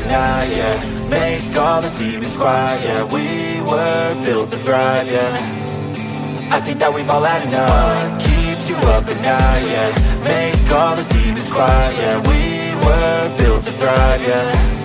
night, yeah. Make all the demons quiet, yeah. We were built to thrive, yeah. I think that we've all had enough. What keeps you up at night, yeah. Make all the demons quiet, yeah. We were built to thrive, yeah.